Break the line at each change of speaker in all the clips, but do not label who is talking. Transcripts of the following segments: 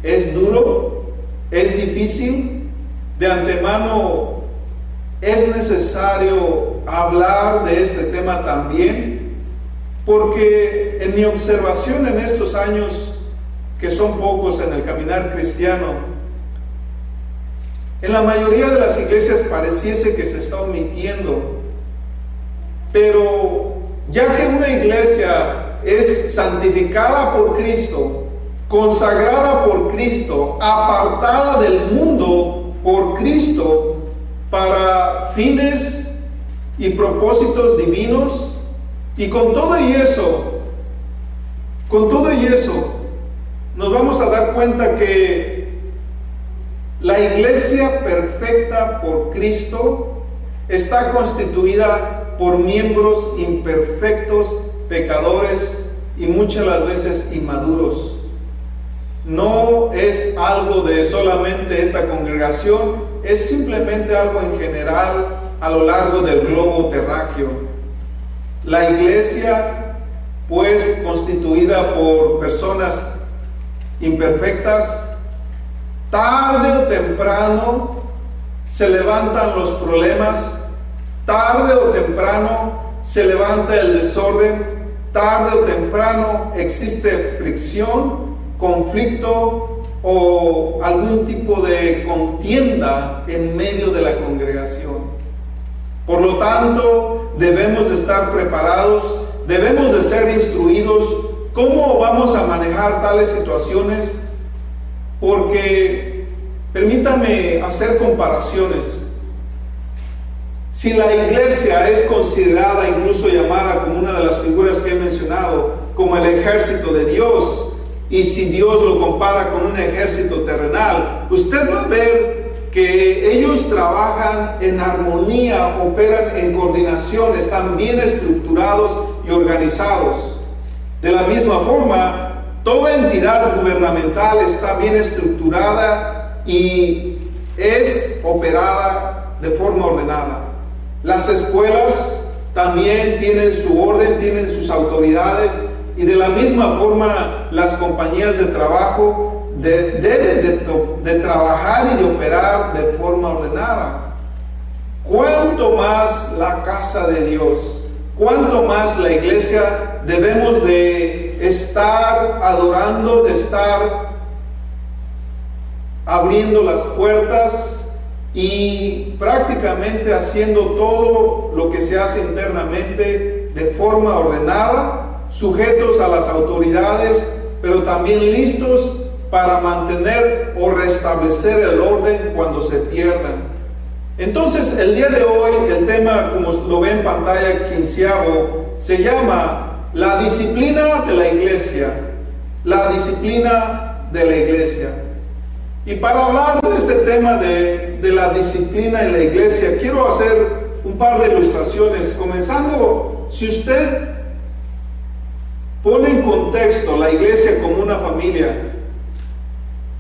es duro, es difícil. De antemano es necesario hablar de este tema también, porque en mi observación en estos años, que son pocos en el caminar cristiano, en la mayoría de las iglesias pareciese que se está omitiendo. Pero ya que una iglesia es santificada por Cristo, consagrada por Cristo, apartada del mundo por Cristo para fines y propósitos divinos, y con todo y eso, nos vamos a dar cuenta que la iglesia perfecta por Cristo está constituida por miembros imperfectos, pecadores y muchas las veces inmaduros. No es algo de solamente esta congregación, es simplemente algo en general a lo largo del globo terráqueo. La iglesia, pues, constituida por personas imperfectas, tarde o temprano se levantan los problemas, tarde o temprano se levanta el desorden, tarde o temprano existe fricción, conflicto o algún tipo de contienda en medio de la congregación. Por lo tanto, debemos de estar preparados, debemos de ser instruidos cómo vamos a manejar tales situaciones, porque permítame hacer comparaciones. Si la iglesia es considerada, incluso llamada como una de las figuras que he mencionado, como el ejército de Dios, y si Dios lo compara con un ejército terrenal, usted va a ver que ellos trabajan en armonía, operan en coordinación, están bien estructurados y organizados. De la misma forma, toda entidad gubernamental está bien estructurada y es operada de forma ordenada. Las escuelas también tienen su orden, tienen sus autoridades, y de la misma forma las compañías de trabajo deben de trabajar y de operar de forma ordenada. Cuanto más la casa de Dios, cuanto más la iglesia, debemos de estar adorando, de estar abriendo las puertas y prácticamente haciendo todo lo que se hace internamente de forma ordenada, sujetos a las autoridades, pero también listos para mantener o restablecer el orden cuando se pierdan. Entonces, el día de hoy, el tema, como lo ve en pantalla, 15avo, se llama la disciplina de la iglesia. La disciplina de la iglesia. Y para hablar de este tema de la disciplina en la iglesia, quiero hacer un par de ilustraciones, comenzando, si usted pone en contexto la iglesia como una familia,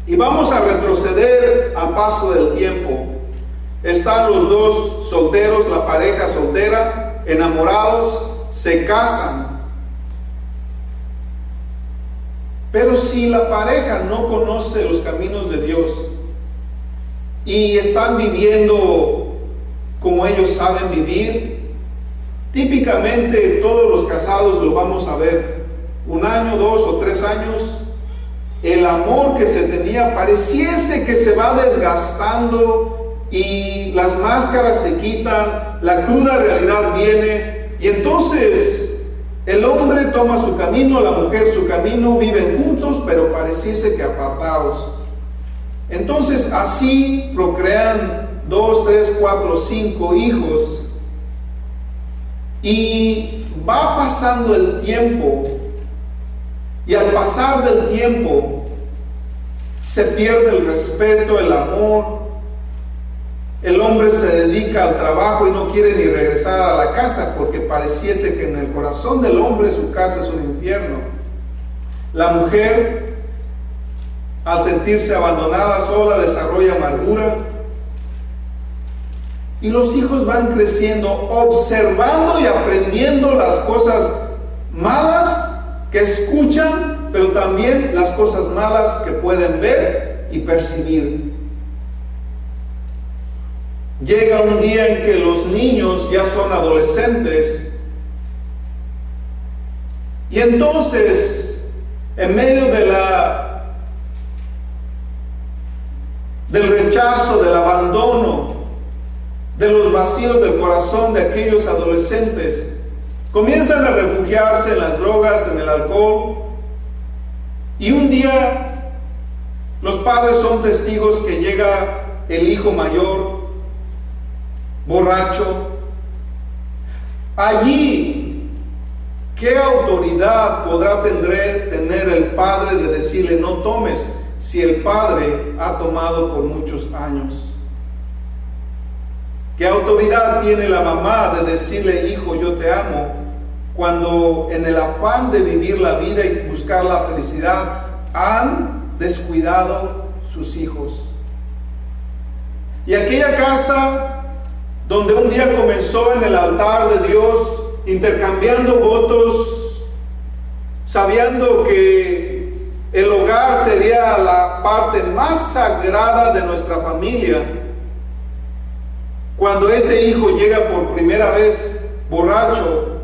y vamos a retroceder al paso del tiempo. Están los dos solteros, la pareja soltera, enamorados, se casan. Pero si la pareja no conoce los caminos de Dios y están viviendo como ellos saben vivir, típicamente todos los casados lo vamos a ver. 1 año, 2 o 3 años, el amor que se tenía pareciese que se va desgastando y las máscaras se quitan, la cruda realidad viene, y entonces el hombre toma su camino, la mujer su camino, viven juntos, pero pareciese que apartados. Entonces así procrean 2, 3, 4, 5 hijos, y va pasando el tiempo. Y al pasar del tiempo se pierde el respeto, el amor. El hombre se dedica al trabajo y no quiere ni regresar a la casa porque pareciese que en el corazón del hombre su casa es un infierno. La mujer, al sentirse abandonada, sola, desarrolla amargura. Y los hijos van creciendo, observando y aprendiendo las cosas malas que escuchan pero también las cosas malas que pueden ver y percibir. Llega un día en que los niños ya son adolescentes y entonces, en medio del rechazo, del abandono, de los vacíos del corazón de aquellos adolescentes, comienzan a refugiarse en las drogas, en el alcohol, y un día los padres son testigos que llega el hijo mayor, borracho. Allí, ¿qué autoridad podrá tener el padre de decirle no tomes si el padre ha tomado por muchos años? ¿Qué autoridad tiene la mamá de decirle hijo yo te amo cuando en el afán de vivir la vida y buscar la felicidad han descuidado sus hijos? Y aquella casa donde un día comenzó en el altar de Dios, intercambiando votos, sabiendo que el hogar sería la parte más sagrada de nuestra familia, cuando ese hijo llega por primera vez borracho,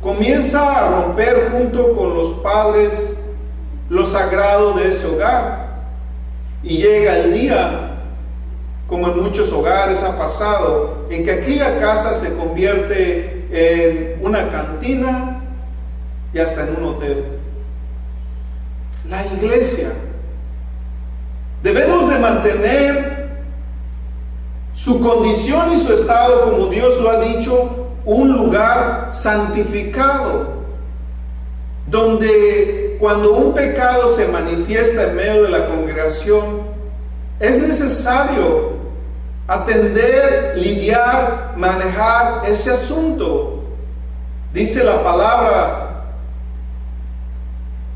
comienza a romper junto con los padres lo sagrado de ese hogar. Y llega el día, como en muchos hogares ha pasado, en que aquella casa se convierte en una cantina y hasta en un hotel. La iglesia, debemos de mantener su condición y su estado, como Dios lo ha dicho, un lugar santificado, donde cuando un pecado se manifiesta en medio de la congregación, es necesario atender, lidiar, manejar ese asunto. Dice la palabra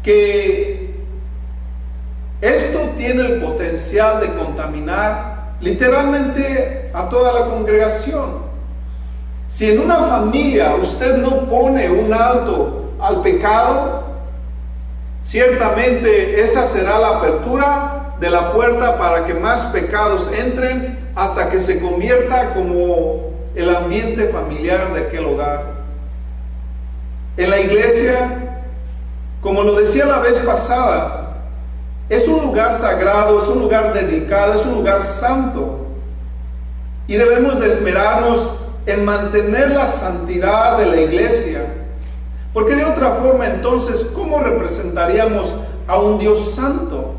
que esto tiene el potencial de contaminar literalmente a toda la congregación. Si en una familia usted no pone un alto al pecado, ciertamente esa será la apertura de la puerta para que más pecados entren hasta que se convierta como el ambiente familiar de aquel hogar. En la iglesia, como lo decía la vez pasada, es un lugar sagrado, es un lugar dedicado, es un lugar santo. Y debemos de esmerarnos en mantener la santidad de la iglesia. Porque de otra forma, entonces, ¿cómo representaríamos a un Dios santo?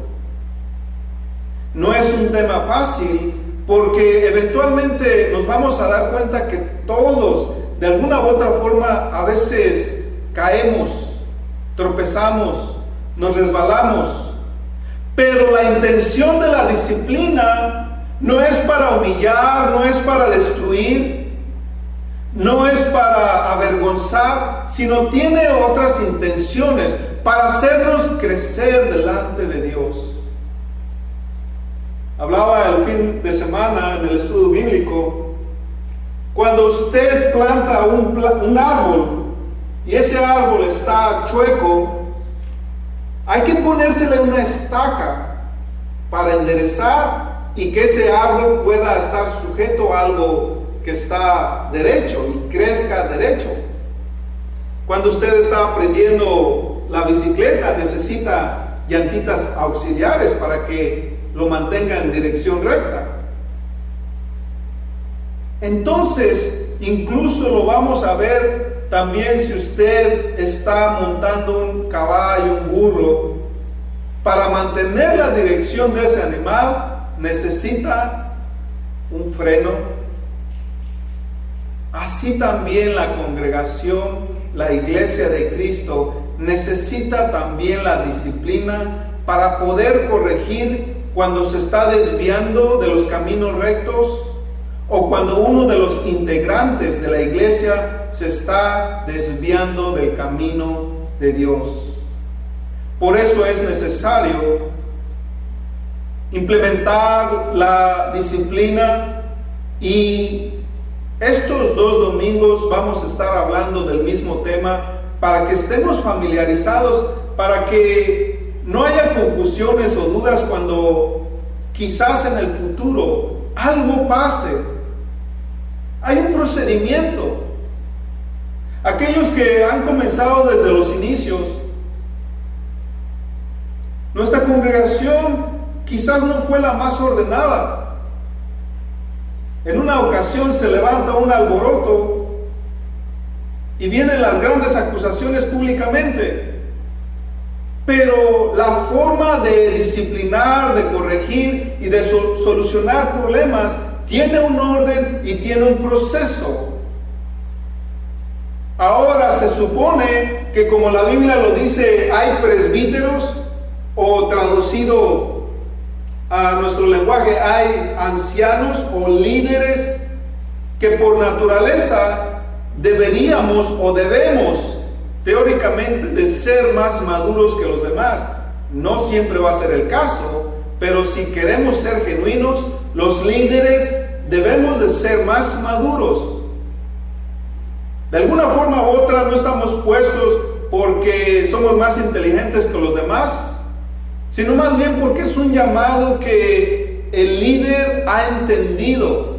No es un tema fácil, porque eventualmente nos vamos a dar cuenta que todos, de alguna u otra forma, a veces caemos, tropezamos, nos resbalamos. Pero la intención de la disciplina no es para humillar, no es para destruir, no es para avergonzar, sino tiene otras intenciones, para hacernos crecer delante de Dios. Hablaba el fin de semana en el estudio bíblico, cuando usted planta un árbol y ese árbol está chueco, hay que ponérsele una estaca para enderezar y que ese árbol pueda estar sujeto a algo que está derecho y crezca derecho. Cuando usted está aprendiendo la bicicleta, necesita llantitas auxiliares para que lo mantenga en dirección recta. Entonces, incluso lo vamos a ver también si usted está montando un caballo, un burro. Para mantener la dirección de ese animal, necesita un freno. Así también la congregación, la iglesia de Cristo, necesita también la disciplina para poder corregir cuando se está desviando de los caminos rectos o cuando uno de los integrantes de la iglesia se está desviando del camino de Dios. Por eso es necesario implementar la disciplina, y estos 2 domingos vamos a estar hablando del mismo tema para que estemos familiarizados para que no haya confusiones o dudas cuando quizás en el futuro algo pase. Hay un procedimiento. Aquellos que han comenzado desde los inicios, nuestra congregación quizás no fue la más ordenada. En una ocasión se levanta un alboroto y vienen las grandes acusaciones públicamente. Pero la forma de disciplinar, de corregir y de solucionar problemas tiene un orden y tiene un proceso. Ahora se supone que, como la Biblia lo dice, hay presbíteros, o traducido a nuestro lenguaje, hay ancianos o líderes que por naturaleza deberíamos o debemos teóricamente de ser más maduros que los demás. No siempre va a ser el caso, pero si queremos ser genuinos, los líderes debemos de ser más maduros. De alguna forma u otra no estamos puestos porque somos más inteligentes que los demás, sino más bien porque es un llamado que el líder ha entendido.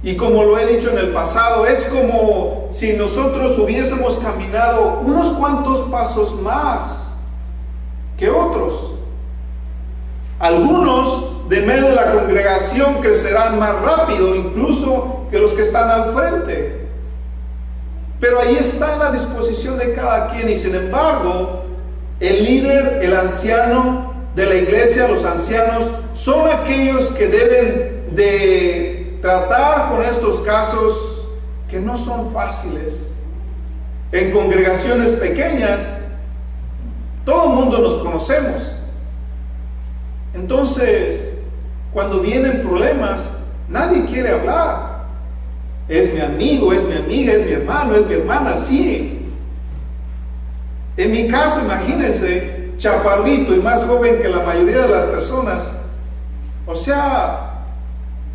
Y como lo he dicho en el pasado, es como si nosotros hubiésemos caminado unos cuantos pasos más que otros. Algunos de medio de la congregación crecerán más rápido incluso que los que están al frente. Pero ahí está la disposición de cada quien, y sin embargo, el líder, el anciano de la iglesia, los ancianos, son aquellos que deben de tratar con estos casos que no son fáciles. En congregaciones pequeñas, todo el mundo nos conocemos. Entonces, cuando vienen problemas, nadie quiere hablar. Es mi amigo, es mi amiga, es mi hermano, es mi hermana, sí. En mi caso, imagínense, chaparrito y más joven que la mayoría de las personas. O sea,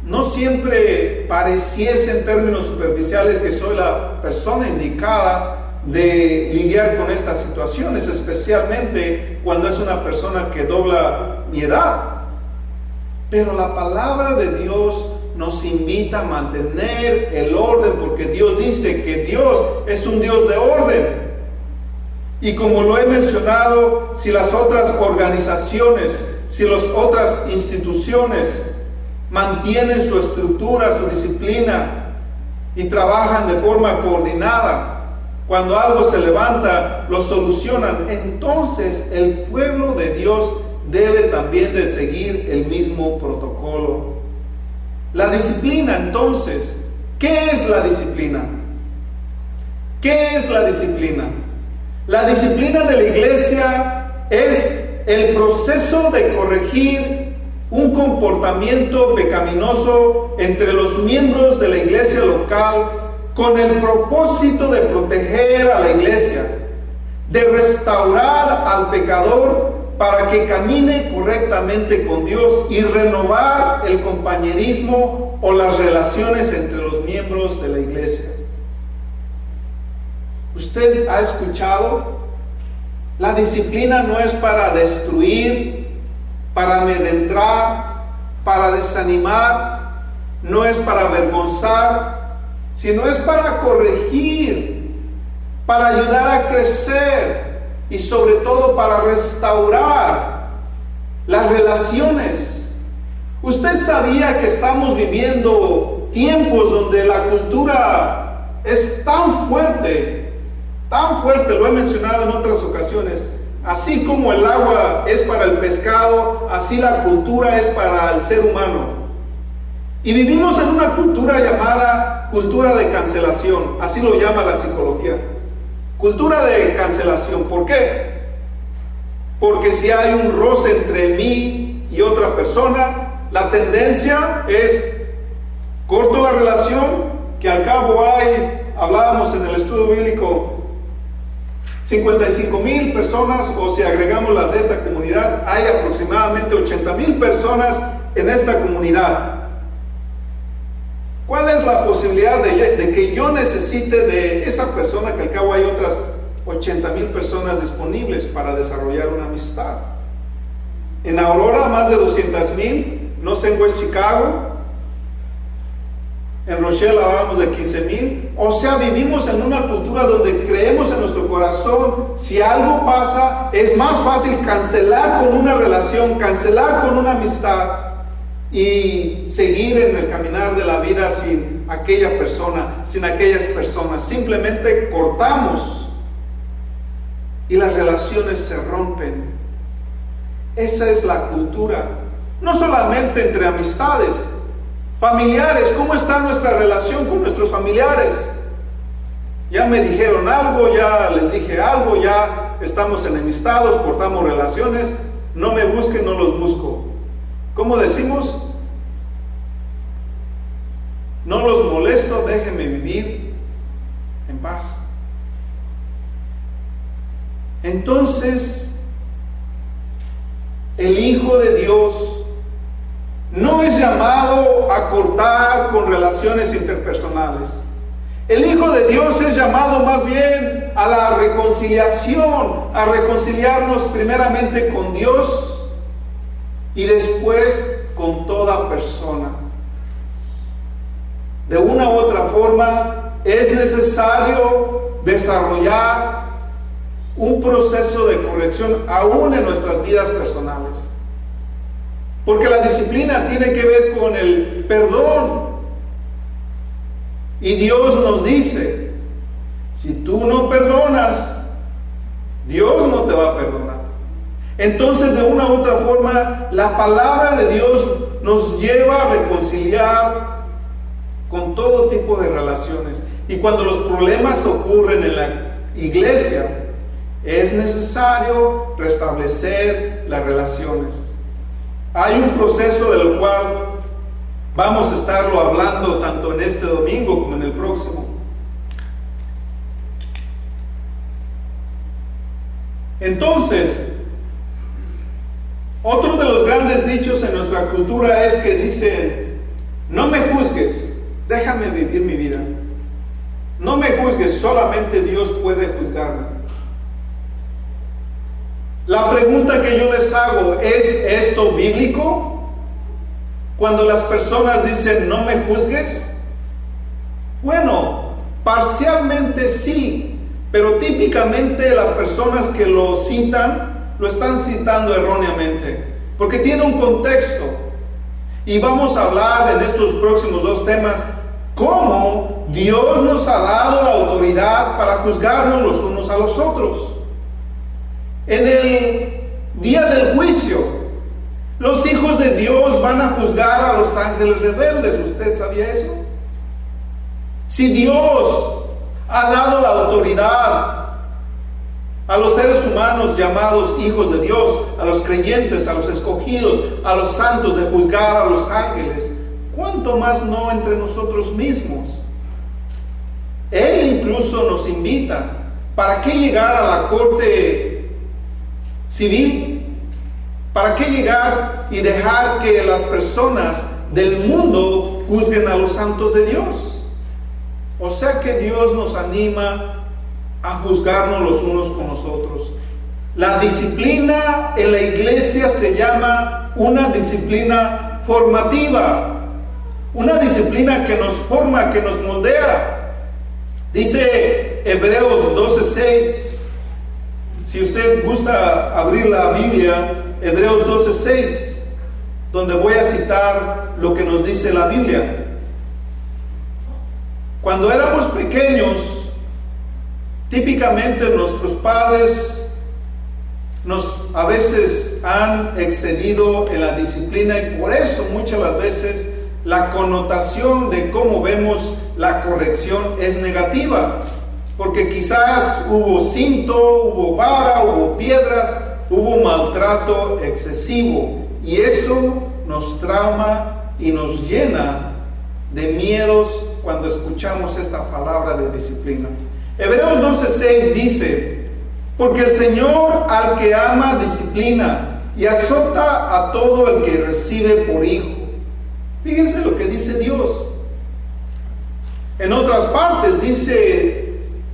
no siempre pareciese en términos superficiales que soy la persona indicada de lidiar con estas situaciones, especialmente cuando es una persona que dobla mi edad. Pero la palabra de Dios nos invita a mantener el orden, porque Dios dice que Dios es un Dios de orden. Y como lo he mencionado, si las otras organizaciones, si las otras instituciones mantienen su estructura, su disciplina y trabajan de forma coordinada, cuando algo se levanta, lo solucionan, entonces el pueblo de Dios debe también de seguir el mismo protocolo. La disciplina, entonces, ¿qué es la disciplina? ¿Qué es la disciplina? La disciplina de la iglesia es el proceso de corregir un comportamiento pecaminoso entre los miembros de la iglesia local con el propósito de proteger a la iglesia, de restaurar al pecador para que camine correctamente con Dios y renovar el compañerismo o las relaciones entre los miembros de la iglesia. ¿Usted ha escuchado? La disciplina no es para destruir, para amedrentar, para desanimar, no es para avergonzar, sino es para corregir, para ayudar a crecer y sobre todo para restaurar las relaciones. ¿Usted sabía que estamos viviendo tiempos donde la cultura es tan fuerte, lo he mencionado en otras ocasiones? Así como el agua es para el pescado, así la cultura es para el ser humano. Y vivimos en una cultura llamada cultura de cancelación, así lo llama la psicología. Cultura de cancelación. ¿Por qué? Porque si hay un roce entre mí y otra persona, la tendencia es corto la relación, que al cabo hay, hablábamos en el estudio bíblico, 55,000 personas, o si agregamos las de esta comunidad, hay aproximadamente 80,000 personas en esta comunidad. ¿Cuál es la posibilidad de que yo necesite de esa persona, que al cabo hay otras 80,000 personas disponibles para desarrollar una amistad. En Aurora, más de 200,000, no sé en West Chicago. En Rochelle hablamos de 15,000. O sea, vivimos en una cultura donde creemos en nuestro corazón, si algo pasa, es más fácil cancelar con una relación, cancelar con una amistad y seguir en el caminar de la vida sin aquella persona, sin aquellas personas. Simplemente cortamos y las relaciones se rompen. Esa es la cultura, no solamente entre amistades, familiares. ¿Cómo está nuestra relación con nuestros familiares? Ya me dijeron algo, ya les dije algo, ya estamos enemistados, cortamos relaciones. No me busquen, no los busco. ¿Cómo decimos? No los molesto, déjenme vivir en paz. Entonces, el Hijo de Dios no es llamado a cortar con relaciones interpersonales. El Hijo de Dios es llamado más bien a la reconciliación, a reconciliarnos primeramente con Dios y después con toda persona. De una u otra forma, es necesario desarrollar un proceso de corrección aún en nuestras vidas personales. Porque la disciplina tiene que ver con el perdón. Y Dios nos dice, si tú no perdonas, Dios no te va a perdonar. Entonces, de una u otra forma, la palabra de Dios nos lleva a reconciliar con todo tipo de relaciones. Y cuando los problemas ocurren en la iglesia, es necesario restablecer las relaciones. Hay un proceso de lo cual vamos a estarlo hablando tanto en este domingo como en el próximo. Entonces, otro de los grandes dichos en nuestra cultura es que dicen: no me juzgues, déjame vivir mi vida. No me juzgues, solamente Dios puede juzgarme. La pregunta que yo les hago, ¿es esto bíblico? Cuando las personas dicen no me juzgues, bueno, parcialmente sí, pero típicamente las personas que lo citan, lo están citando erróneamente, porque tiene un contexto. Y vamos a hablar en estos próximos dos temas, cómo Dios nos ha dado la autoridad para juzgarnos los unos a los otros. En el día del juicio, los hijos de Dios van a juzgar a los ángeles rebeldes. ¿Usted sabía eso? Si Dios ha dado la autoridad a los seres humanos llamados hijos de Dios, a los creyentes, a los escogidos, a los santos, de juzgar a los ángeles, ¿cuánto más no entre nosotros mismos? Él incluso nos invita. ¿Para qué llegar a la corte civil? ¿Para qué llegar y dejar que las personas del mundo juzguen a los santos de Dios? O sea que Dios nos anima a juzgarnos los unos con los otros. La disciplina en la iglesia se llama una disciplina formativa, una disciplina que nos forma, que nos moldea. Dice Hebreos 12:6. Si usted gusta abrir la Biblia, Hebreos 12:6, donde voy a citar lo que nos dice la Biblia. Cuando éramos pequeños, típicamente nuestros padres a veces han excedido en la disciplina, y por eso muchas las veces la connotación de cómo vemos la corrección es negativa. Porque quizás hubo cinto, hubo vara, hubo piedras, hubo maltrato excesivo. Y eso nos trauma y nos llena de miedos cuando escuchamos esta palabra de disciplina. Hebreos 12:6 dice: porque el Señor al que ama disciplina y azota a todo el que recibe por hijo. Fíjense lo que dice Dios. En otras partes dice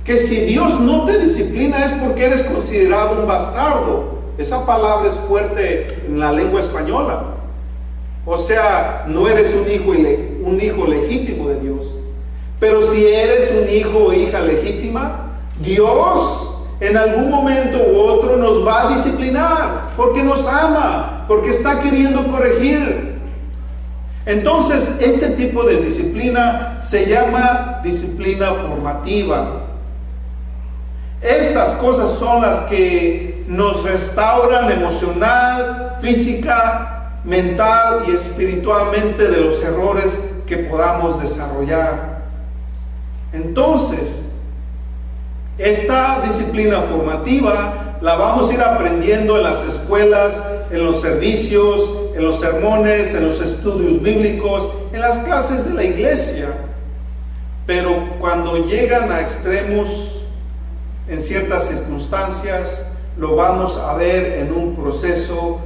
que si Dios no te disciplina es porque eres considerado un bastardo. Esa palabra es fuerte en la lengua española. O sea, no eres un hijo legítimo de Dios. Pero si eres un hijo o hija legítima, Dios en algún momento u otro nos va a disciplinar, porque nos ama, porque está queriendo corregir. Entonces, este tipo de disciplina se llama disciplina formativa. Estas cosas son las que nos restauran emocional, física, mental y espiritualmente de los errores que podamos desarrollar. Entonces, esta disciplina formativa la vamos a ir aprendiendo en las escuelas, en los servicios, en los sermones, en los estudios bíblicos, en las clases de la iglesia. Pero cuando llegan a extremos, en ciertas circunstancias, lo vamos a ver en un proceso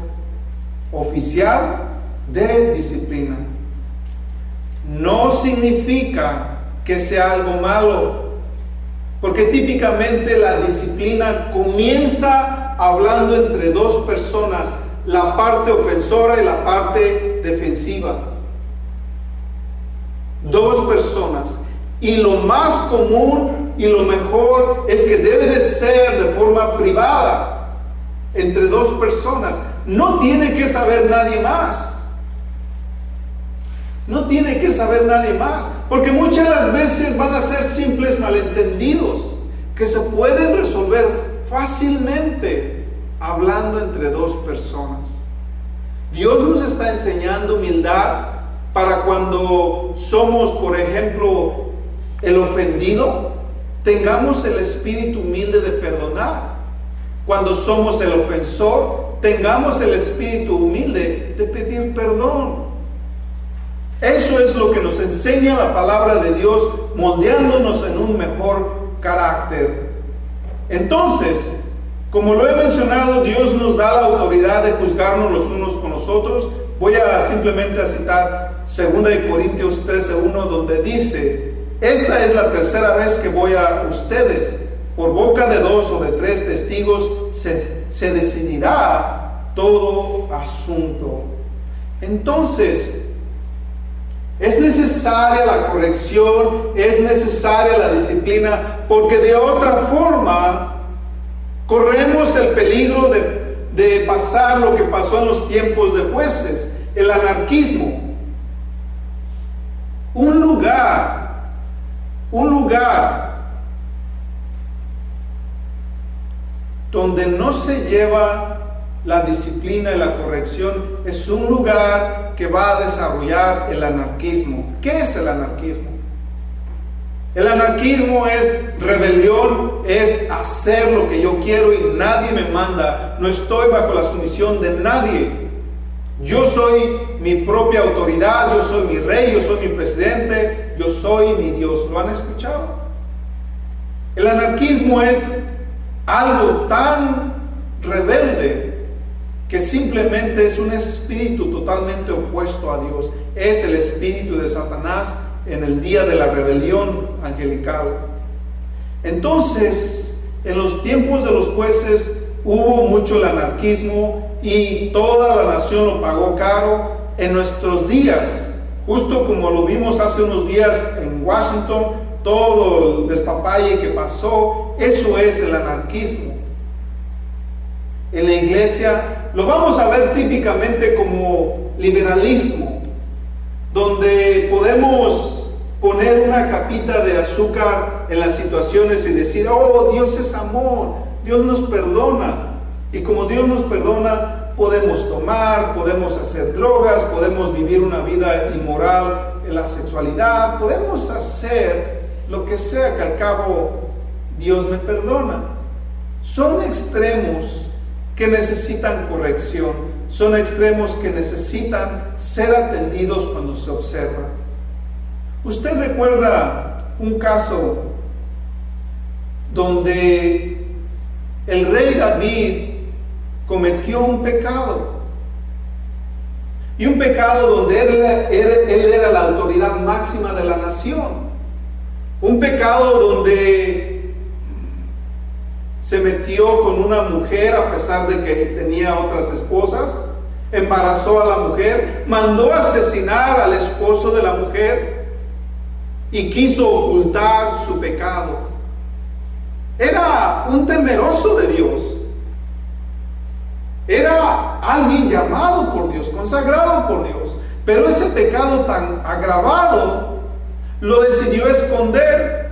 oficial de disciplina. No significa que sea algo malo, porque típicamente la disciplina comienza hablando entre dos personas, la parte ofensora y la parte defensiva. Dos personas. Y lo más común y lo mejor es que debe de ser de forma privada, entre dos personas. No tiene que saber nadie más. No tiene que saber nadie más, porque muchas de las veces van a ser simples malentendidos que se pueden resolver fácilmente hablando entre dos personas. Dios nos está enseñando humildad para cuando somos, por ejemplo, el ofendido, tengamos el espíritu humilde de perdonar. Cuando somos el ofensor, tengamos el espíritu humilde de pedir perdón. Eso es lo que nos enseña la palabra de Dios, moldeándonos en un mejor carácter. Entonces, como lo he mencionado, Dios nos da la autoridad de juzgarnos los unos con los otros. Voy a simplemente a citar 2 Corintios 13:1, donde dice: esta es la tercera vez que voy a ustedes. Por boca de 2 o de 3 testigos se decidirá todo asunto. Entonces, es necesaria la corrección, es necesaria la disciplina, porque de otra forma corremos el peligro de pasar lo que pasó en los tiempos de Jueces, el anarquismo. Un lugar donde no se lleva la disciplina y la corrección es un lugar que va a desarrollar el anarquismo. ¿Qué es el anarquismo? El anarquismo es rebelión, es hacer lo que yo quiero y nadie me manda. No estoy bajo la sumisión de nadie. Yo soy mi propia autoridad, yo soy mi rey, yo soy mi presidente, yo soy mi Dios. ¿Lo han escuchado? El anarquismo es algo tan rebelde que simplemente es un espíritu totalmente opuesto a Dios. Es el espíritu de Satanás en el día de la rebelión angelical. Entonces, en los tiempos de los jueces hubo mucho el anarquismo y toda la nación lo pagó caro. En nuestros días, justo como lo vimos hace unos días en Washington, todo el despapalle que pasó, eso es el anarquismo. En la iglesia lo vamos a ver típicamente como liberalismo, donde podemos poner una capita de azúcar en las situaciones y decir: oh, Dios es amor, Dios nos perdona. Y como Dios nos perdona, podemos tomar, podemos hacer drogas, podemos vivir una vida inmoral en la sexualidad, podemos hacer lo que sea, que al cabo Dios me perdona. Son extremos que necesitan corrección, son extremos que necesitan ser atendidos cuando se observan. ¿Usted recuerda un caso donde el rey David cometió un pecado? Y un pecado donde él era la autoridad máxima de la nación. Un pecado donde se metió con una mujer a pesar de que tenía otras esposas, embarazó a la mujer, mandó asesinar al esposo de la mujer y quiso ocultar su pecado. Era un temeroso de Dios. Era alguien llamado por Dios, consagrado por Dios. Pero ese pecado tan agravado lo decidió esconder.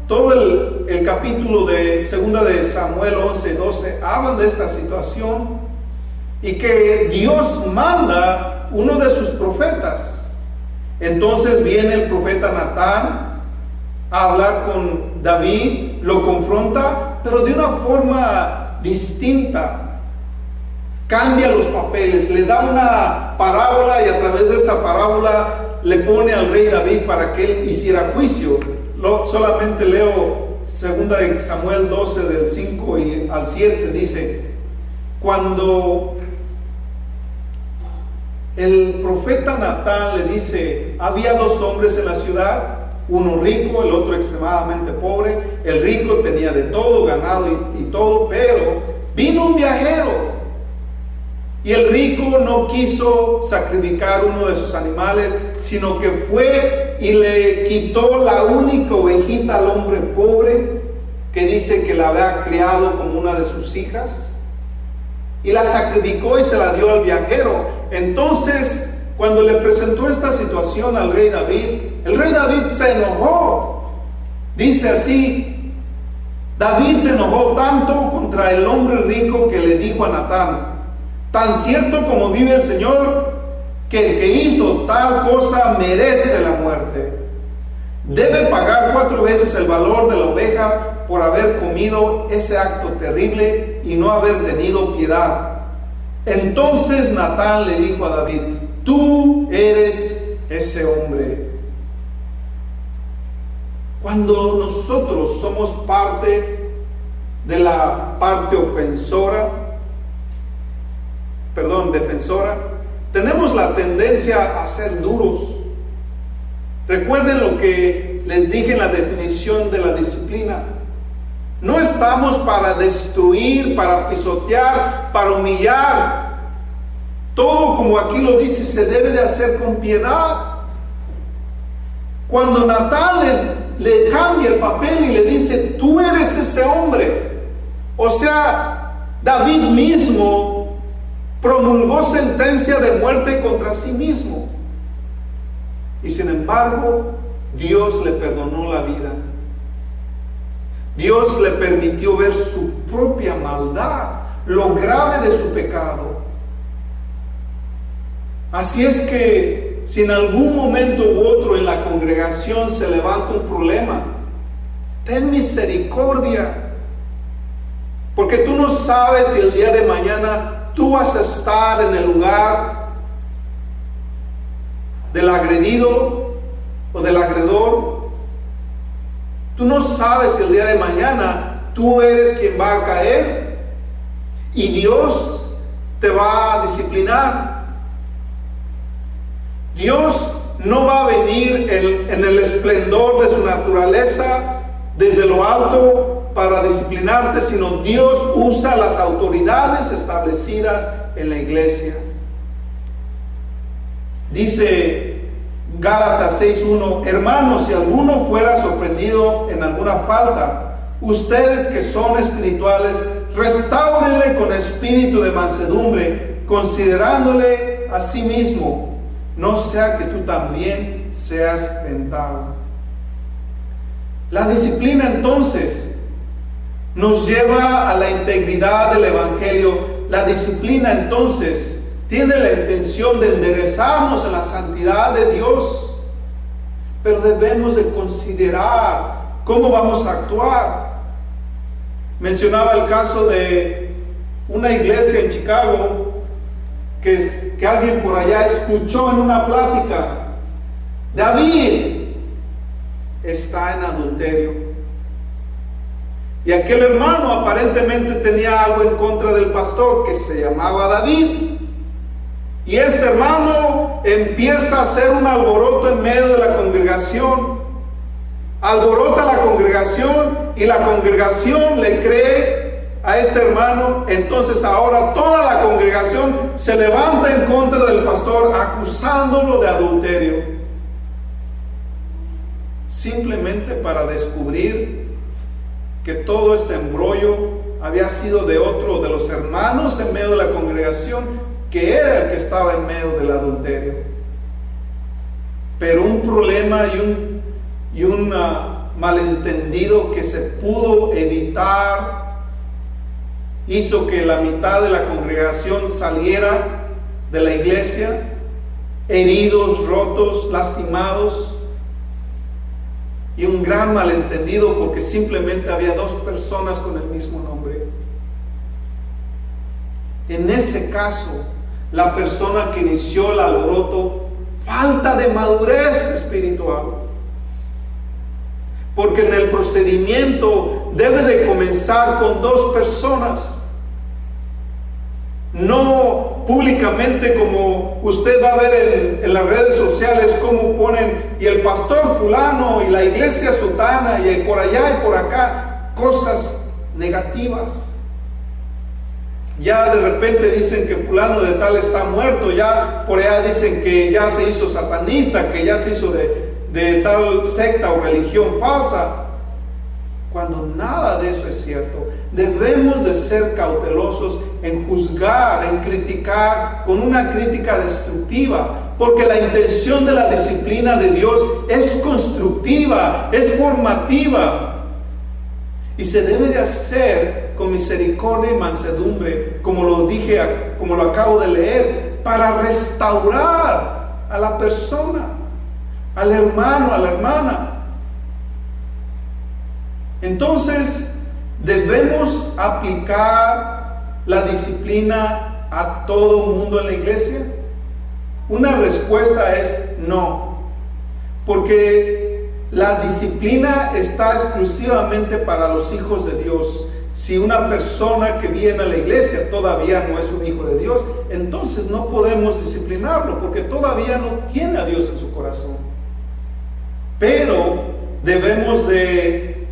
Todo el capítulo de 2 de Samuel 11:12 hablan de esta situación y que Dios manda uno de sus profetas. Entonces viene el profeta Natán a hablar con David, lo confronta, pero de una forma distinta. Cambia los papeles, le da una parábola y a través de esta parábola le pone al rey David para que él hiciera juicio. Solamente leo 2 de Samuel 12 del 5 al 7, dice: cuando el profeta Natán le dice, había dos hombres en la ciudad, uno rico, el otro extremadamente pobre. El rico tenía de todo, ganado y todo, pero vino un viajero y el rico no quiso sacrificar uno de sus animales, sino que fue y le quitó la única ovejita al hombre pobre, que dice que la había criado como una de sus hijas, y la sacrificó y se la dio al viajero. Entonces, cuando le presentó esta situación al rey David, el rey David se enojó. Dice así: David se enojó tanto contra el hombre rico que le dijo a Natán: tan cierto como vive el Señor, que el que hizo tal cosa merece la muerte. Debe pagar 4 veces el valor de la oveja por haber comido ese acto terrible y no haber tenido piedad. Entonces Natán le dijo a David: tú eres ese hombre. Cuando nosotros somos parte de la parte defensora, tenemos la tendencia a ser duros. Recuerden lo que les dije en la definición de la disciplina. No estamos para destruir, para pisotear, para humillar. Todo, como aquí lo dice, se debe de hacer con piedad. Cuando Natán le cambia el papel y le dice: tú eres ese hombre, o sea, David mismo promulgó sentencia de muerte contra sí mismo. Y sin embargo, Dios le perdonó la vida. Dios le permitió ver su propia maldad, lo grave de su pecado. Así es que si en algún momento u otro en la congregación se levanta un problema, ten misericordia, porque tú no sabes si el día de mañana tú vas a estar en el lugar del agredido o del agredor. Tú no sabes si el día de mañana tú eres quien va a caer y Dios te va a disciplinar. Dios no va a venir en el esplendor de su naturaleza desde lo alto para disciplinarte, sino Dios usa las autoridades establecidas en la iglesia. Dice Gálatas 6:1: hermanos, si alguno fuera sorprendido en alguna falta, ustedes que son espirituales, restáurenle con espíritu de mansedumbre, considerándole a sí mismo, no sea que tú también seas tentado. La disciplina entonces nos lleva a la integridad del evangelio. La disciplina entonces tiene la intención de enderezarnos en la santidad de Dios, pero debemos de considerar cómo vamos a actuar. Mencionaba el caso de una iglesia en Chicago que alguien por allá escuchó en una plática: David está en adulterio. Y aquel hermano aparentemente tenía algo en contra del pastor que se llamaba David. Y este hermano empieza a hacer un alboroto en medio de la congregación. alborota la congregación y la congregación le cree a este hermano. Entonces ahora toda la congregación se levanta en contra del pastor acusándolo de adulterio, simplemente para descubrir que todo este embrollo había sido de otro de los hermanos en medio de la congregación, que era el que estaba en medio del adulterio. Pero un problema y un malentendido que se pudo evitar hizo que la mitad de la congregación saliera de la iglesia, heridos, rotos, lastimados, y un gran malentendido porque simplemente había dos personas con el mismo nombre. En ese caso, la persona que inició el alboroto, falta de madurez espiritual, porque en el procedimiento debe de comenzar con dos personas, no públicamente como usted va a ver en las redes sociales, como ponen y el pastor fulano y la iglesia sutana y por allá y por acá, cosas negativas. Ya de repente dicen que fulano de tal está muerto, ya por allá dicen que ya se hizo satanista, que ya se hizo de tal secta o religión falsa, cuando nada de eso es cierto. Debemos de ser cautelosos en juzgar, en criticar, con una crítica destructiva, porque la intención de la disciplina de Dios es constructiva, es formativa, y se debe de hacer con misericordia y mansedumbre, como lo dije, como lo acabo de leer, para restaurar a la persona, al hermano, a la hermana. Entonces, ¿debemos aplicar la disciplina a todo mundo en la iglesia? Una respuesta es no, porque la disciplina está exclusivamente para los hijos de Dios. Si una persona que viene a la iglesia todavía no es un hijo de Dios, entonces no podemos disciplinarlo, porque todavía no tiene a Dios en su corazón. Pero debemos de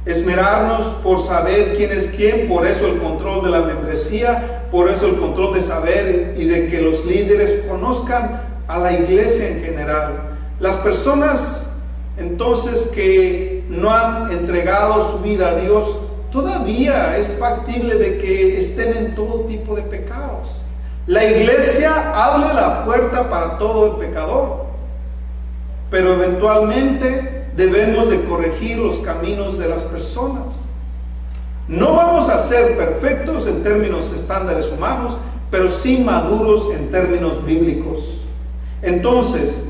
esmerarnos por saber quién es quién, por eso el control de la membresía, por eso el control de saber y de que los líderes conozcan a la iglesia en general. Las personas entonces que no han entregado su vida a Dios, todavía es factible de que estén en todo tipo de pecados. La iglesia abre la puerta para todo el pecador, pero eventualmente debemos de corregir los caminos de las personas. No vamos a ser perfectos en términos estándares humanos, pero sí maduros en términos bíblicos. Entonces,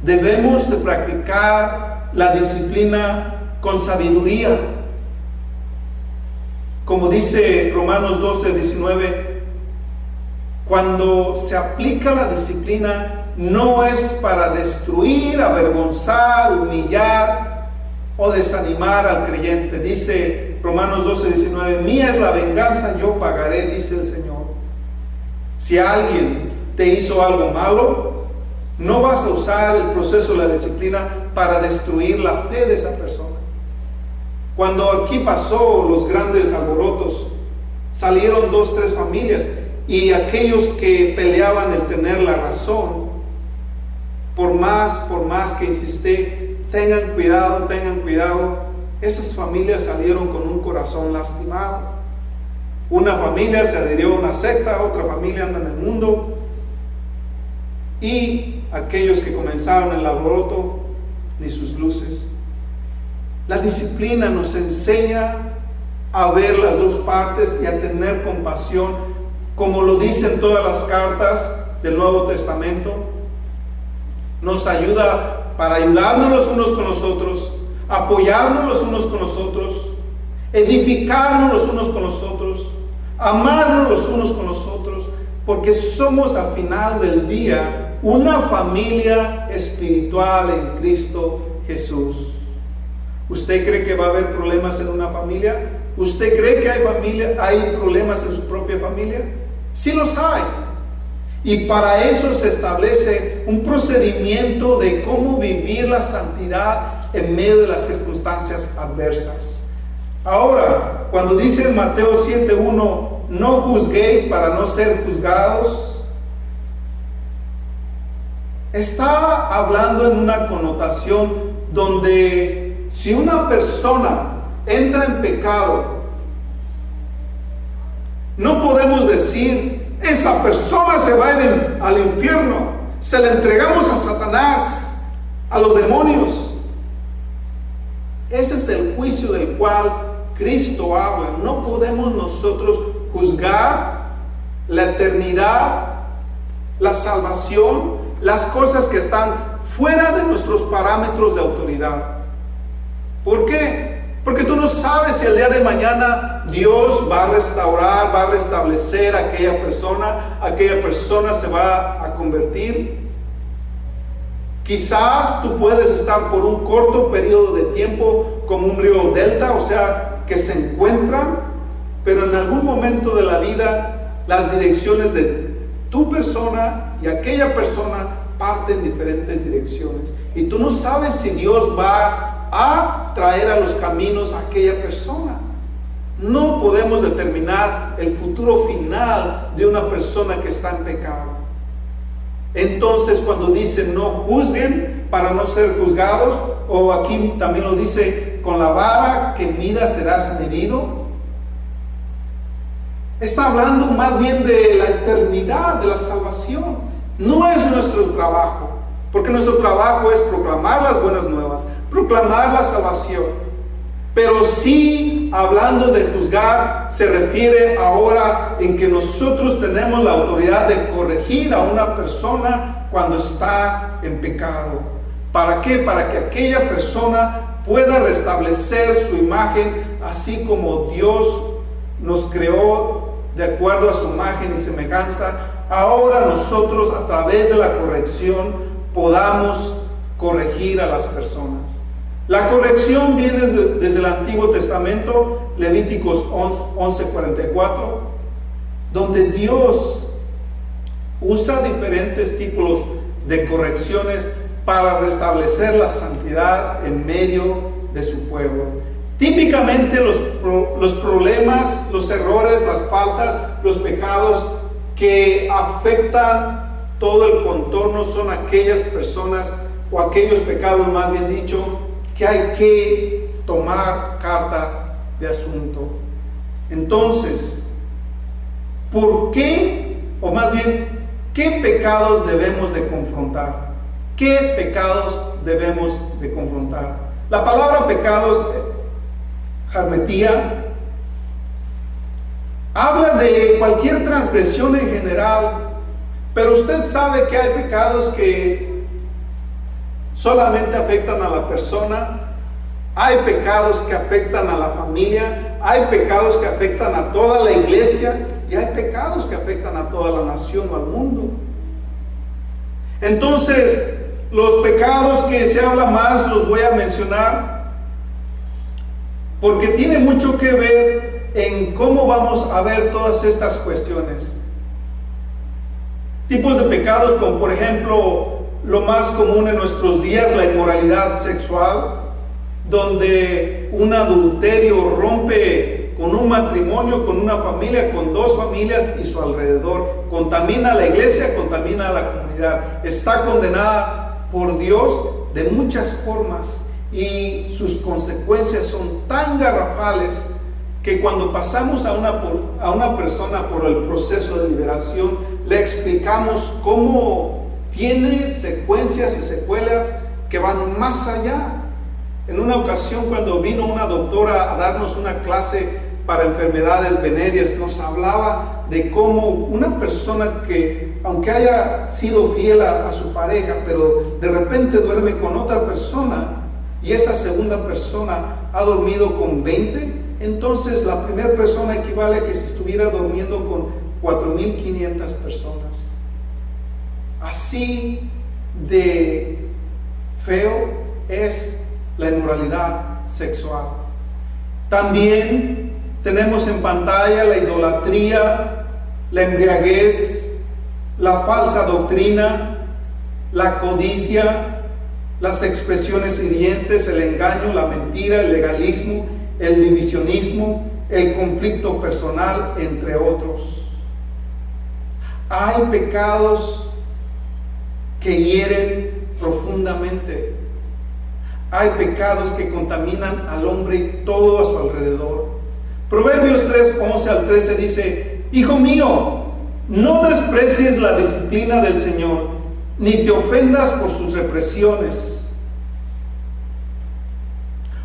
debemos de practicar la disciplina con sabiduría. Como dice Romanos 12:19, cuando se aplica la disciplina, no es para destruir, avergonzar, humillar o desanimar al creyente. Dice Romanos 12:19, mía es la venganza, yo pagaré, dice el Señor. Si alguien te hizo algo malo, no vas a usar el proceso de la disciplina para destruir la fe de esa persona. Cuando aquí pasó los grandes alborotos, salieron 2, 3 familias, y aquellos que peleaban el tener la razón, por más que insistí, tengan cuidado, esas familias salieron con un corazón lastimado. Una familia se adhirió a una secta, otra familia anda en el mundo, y aquellos que comenzaron el alboroto, ni sus luces. La disciplina nos enseña a ver las dos partes y a tener compasión, como lo dicen todas las cartas del Nuevo Testamento. Nos ayuda para ayudarnos los unos con los otros, apoyarnos los unos con los otros, edificarnos los unos con los otros, amarnos los unos con los otros, porque somos al final del día una familia espiritual en Cristo Jesús. ¿Usted cree que va a haber problemas en una familia? ¿Usted cree que hay problemas en su propia familia? Sí los hay. Y para eso se establece un procedimiento de cómo vivir la santidad en medio de las circunstancias adversas. Ahora, cuando dice en Mateo 7:1, no juzguéis para no ser juzgados, está hablando en una connotación donde si una persona entra en pecado, no podemos decir, esa persona se va al infierno, se la entregamos a Satanás, a los demonios. Ese es el juicio del cual Cristo habla. No podemos nosotros juzgar la eternidad, la salvación, las cosas que están fuera de nuestros parámetros de autoridad. ¿Por qué? Porque tú no sabes si el día de mañana Dios va a restaurar, va a restablecer a aquella persona se va a convertir. Quizás tú puedes estar por un corto periodo de tiempo como un río delta, o sea, que se encuentran, pero en algún momento de la vida las direcciones de tu persona y aquella persona parten en diferentes direcciones. Y tú no sabes si Dios va a traer a los caminos a aquella persona. No podemos determinar el futuro final de una persona que está en pecado. Entonces, cuando dice no juzguen para no ser juzgados, o aquí también lo dice, con la vara que midas serás medido, está hablando más bien de la eternidad, de la salvación. No es nuestro trabajo, porque nuestro trabajo es proclamar las buenas nuevas, proclamar la salvación. Pero sí, hablando de juzgar, se refiere ahora en que nosotros tenemos la autoridad de corregir a una persona cuando está en pecado. ¿Para qué? Para que aquella persona pueda restablecer su imagen, así como Dios nos creó de acuerdo a su imagen y semejanza. Ahora nosotros, a través de la corrección, podamos corregir a las personas. La corrección viene desde el Antiguo Testamento, Levíticos 11:44, donde Dios usa diferentes tipos de correcciones para restablecer la santidad en medio de su pueblo. Típicamente los problemas, los errores, las faltas, los pecados que afectan todo el contorno son aquellas personas, o aquellos pecados más bien dicho, que hay que tomar carta de asunto. Entonces, ¿por qué? O más bien, ¿qué pecados debemos de confrontar? ¿Qué pecados debemos de confrontar? La palabra pecados, harmetía, habla de cualquier transgresión en general, pero usted sabe que hay pecados que solamente afectan a la persona, hay pecados que afectan a la familia, hay pecados que afectan a toda la iglesia y hay pecados que afectan a toda la nación o al mundo. Entonces, los pecados que se habla más los voy a mencionar porque tiene mucho que ver en cómo vamos a ver todas estas cuestiones. Tipos de pecados como por ejemplo lo más común en nuestros días, la inmoralidad sexual, donde un adulterio rompe con un matrimonio, con una familia, con dos familias y su alrededor, contamina a la iglesia, contamina a la comunidad, está condenada por Dios de muchas formas y sus consecuencias son tan garrafales que cuando pasamos a una persona por el proceso de liberación, le explicamos cómo tiene secuencias y secuelas que van más allá. En una ocasión, cuando vino una doctora a darnos una clase para enfermedades venéreas, nos hablaba de cómo una persona que, aunque haya sido fiel a su pareja, pero de repente duerme con otra persona y esa segunda persona ha dormido con 20, entonces la primera persona equivale a que si estuviera durmiendo con 4,500 personas. Así de feo es la inmoralidad sexual. También tenemos en pantalla la idolatría, la embriaguez, la falsa doctrina, la codicia, las expresiones hirientes, el engaño, la mentira, el legalismo, el divisionismo, el conflicto personal, entre otros. Hay pecados que hieren profundamente. Hay pecados que contaminan al hombre y todo a su alrededor. Proverbios 3, 11 al 13 dice: Hijo mío, no desprecies la disciplina del Señor, ni te ofendas por sus represiones.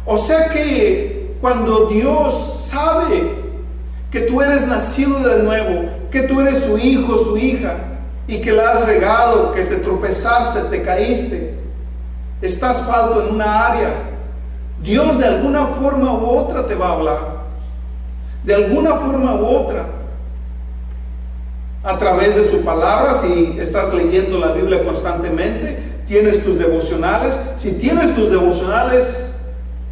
O sea que cuando Dios sabe que tú eres nacido de nuevo, que tú eres su hijo, su hija, y que la has regado, que te tropezaste, te caíste, estás falto en una área, Dios de alguna forma u otra te va a hablar. De alguna forma u otra. A través de su palabra, si estás leyendo la Biblia constantemente, tienes tus devocionales. Si tienes tus devocionales,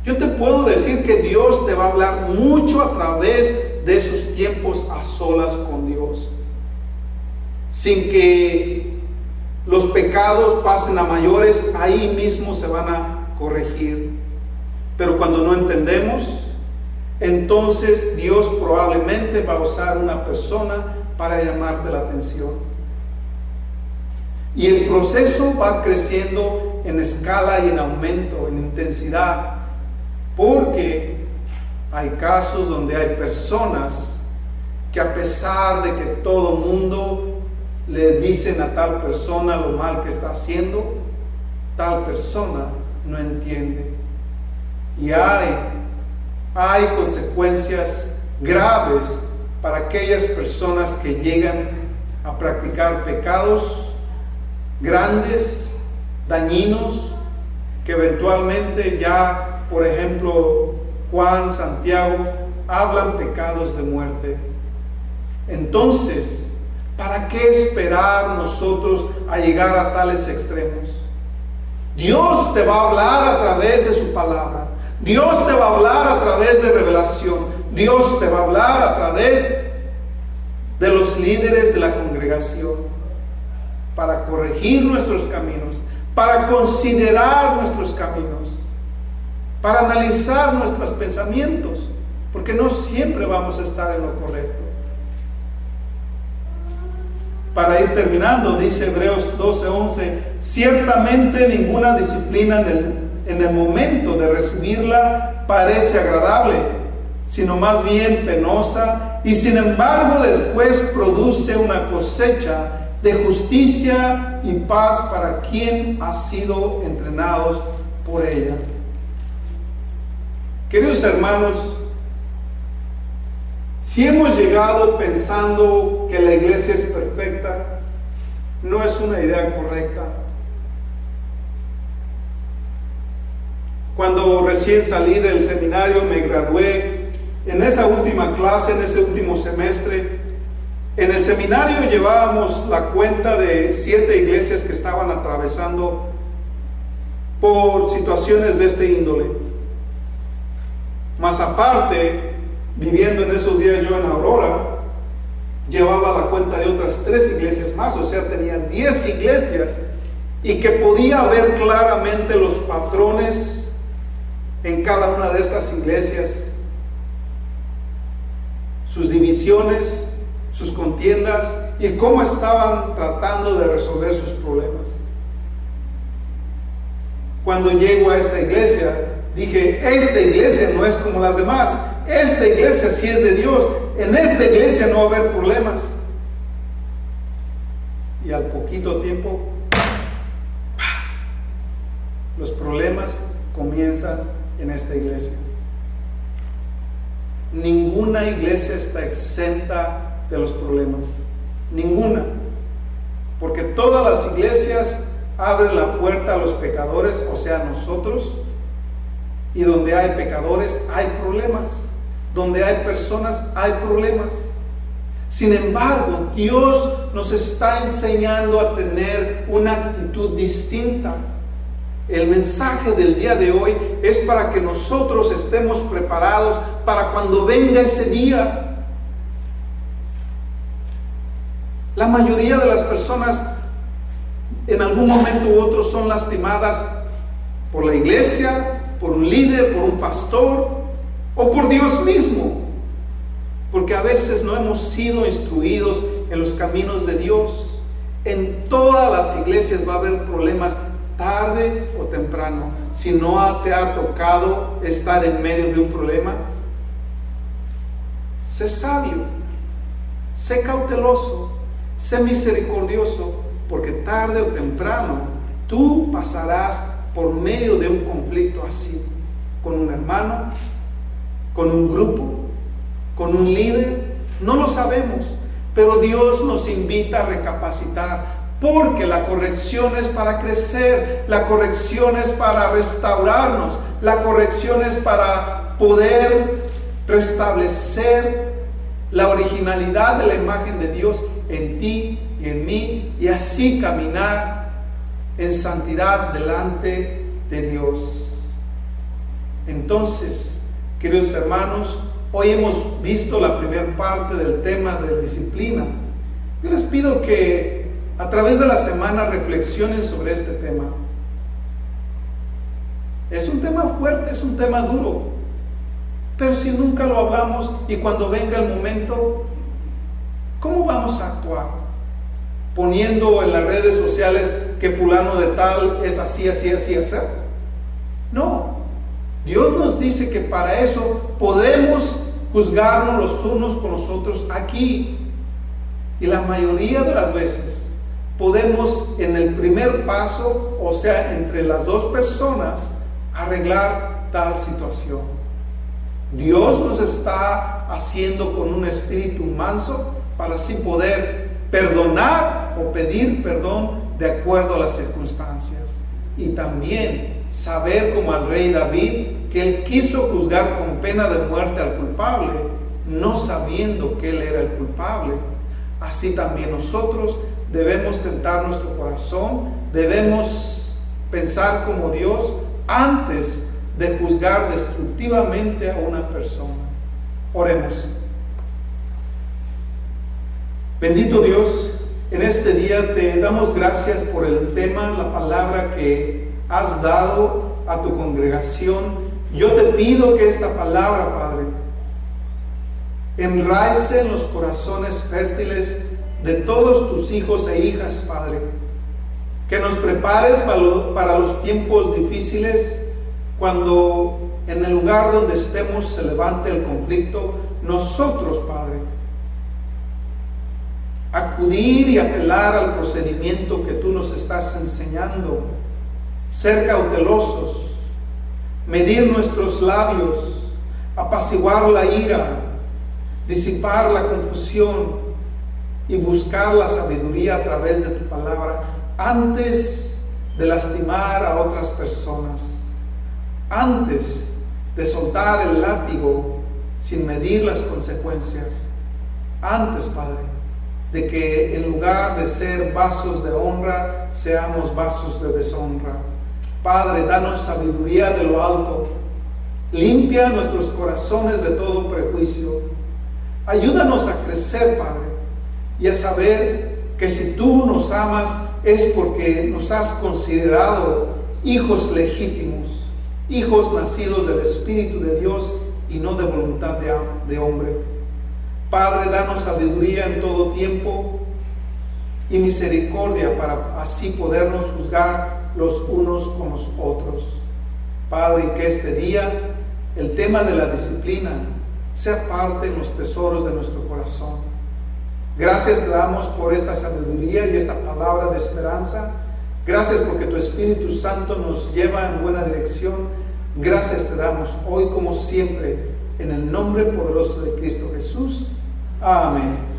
yo te puedo decir que Dios te va a hablar mucho a través de esos tiempos a solas con Dios, sin que los pecados pasen a mayores. Ahí mismo se van a corregir. Pero cuando no entendemos, entonces Dios probablemente va a usar una persona para llamarte la atención. Y el proceso va creciendo en escala y en aumento, en intensidad, porque hay casos donde hay personas que, a pesar de que todo mundo le dicen a tal persona lo mal que está haciendo, tal persona no entiende. Y hay consecuencias graves para aquellas personas que llegan a practicar pecados grandes, dañinos, que eventualmente ya, por ejemplo, Juan, Santiago, hablan pecados de muerte. Entonces, ¿para qué esperar nosotros a llegar a tales extremos? Dios te va a hablar a través de su palabra. Dios te va a hablar a través de revelación. Dios te va a hablar a través de los líderes de la congregación, para corregir nuestros caminos, para considerar nuestros caminos, para analizar nuestros pensamientos, porque no siempre vamos a estar en lo correcto. Para ir terminando, dice Hebreos 12:11: ciertamente ninguna disciplina en el momento de recibirla parece agradable, sino más bien penosa, y sin embargo después produce una cosecha de justicia y paz para quien ha sido entrenados por ella. Queridos hermanos, si hemos llegado pensando que la iglesia es perfecta, no es una idea correcta. Cuando recién salí del seminario, me gradué, en esa última clase, en ese último semestre, en el seminario llevábamos la cuenta de 7 iglesias que estaban atravesando por situaciones de este índole. Más aparte, viviendo en esos días yo en Aurora, llevaba la cuenta de otras 3 iglesias más, o sea, tenía 10 iglesias, y que podía ver claramente los patrones en cada una de estas iglesias, sus divisiones, sus contiendas y cómo estaban tratando de resolver sus problemas. Cuando llego a esta iglesia, dije: esta iglesia no es como las demás, esta iglesia sí es de Dios, en esta iglesia no va a haber problemas. Y al poquito tiempo, ¡paz!, los problemas comienzan en esta iglesia. Ninguna iglesia está exenta de los problemas, ninguna, porque todas las iglesias abren la puerta a los pecadores, o sea, nosotros, y donde hay pecadores hay problemas, donde hay personas hay problemas. Sin embargo, Dios nos está enseñando a tener una actitud distinta. El mensaje del día de hoy es para que nosotros estemos preparados para cuando venga ese día. La mayoría de las personas en algún momento u otro son lastimadas por la iglesia, por un líder, por un pastor o por Dios mismo, porque a veces no hemos sido instruidos en los caminos de Dios. En todas las iglesias va a haber problemas tarde o temprano. Si no te ha tocado estar en medio de un problema, sé sabio, sé cauteloso, sé misericordioso, porque tarde o temprano tú pasarás por medio de un conflicto así, con un hermano, con un grupo, con un líder. No lo sabemos, pero Dios nos invita a recapacitar, porque la corrección es para crecer, la corrección es para restaurarnos, la corrección es para poder restablecer la originalidad de la imagen de Dios en ti y en mí, y así caminar en santidad delante de Dios. Entonces, queridos hermanos, hoy hemos visto la primera parte del tema de disciplina. Yo les pido que a través de la semana reflexionen sobre este tema. Es un tema fuerte, es un tema duro, pero si nunca lo hablamos y cuando venga el momento, ¿cómo vamos a actuar? Poniendo en las redes sociales que fulano de tal es así, así, así, así. No, Dios nos dice que para eso podemos juzgarnos los unos con los otros aquí, y la mayoría de las veces podemos en el primer paso, o sea, entre las dos personas, arreglar tal situación. Dios nos está haciendo con un espíritu manso para así poder perdonar o pedir perdón de acuerdo a las circunstancias. Y también saber, como al rey David, que él quiso juzgar con pena de muerte al culpable, no sabiendo que él era el culpable. Así también nosotros debemos tentar nuestro corazón, debemos pensar como Dios antes de juzgar destructivamente a una persona. Oremos. Bendito Dios, en este día te damos gracias por el tema, la palabra que has dado a tu congregación. Yo te pido que esta palabra, Padre, enraice en los corazones fértiles de todos tus hijos e hijas, Padre. Que nos prepares para los tiempos difíciles, cuando en el lugar donde estemos se levante el conflicto. Nosotros, Padre, acudir y apelar al procedimiento que tú nos estás enseñando, ser cautelosos, medir nuestros labios, apaciguar la ira, disipar la confusión y buscar la sabiduría a través de tu palabra antes de lastimar a otras personas, antes de soltar el látigo sin medir las consecuencias, antes, Padre, de que en lugar de ser vasos de honra, seamos vasos de deshonra. Padre, danos sabiduría de lo alto, limpia nuestros corazones de todo prejuicio, ayúdanos a crecer, Padre, y a saber que si tú nos amas es porque nos has considerado hijos legítimos, hijos nacidos del Espíritu de Dios y no de voluntad de hombre. Padre, danos sabiduría en todo tiempo y misericordia para así podernos juzgar los unos con los otros. Padre, y que este día el tema de la disciplina sea parte en los tesoros de nuestro corazón. Gracias te damos por esta sabiduría y esta palabra de esperanza. Gracias porque tu Espíritu Santo nos lleva en buena dirección. Gracias te damos hoy como siempre, en el nombre poderoso de Cristo Jesús. Amén.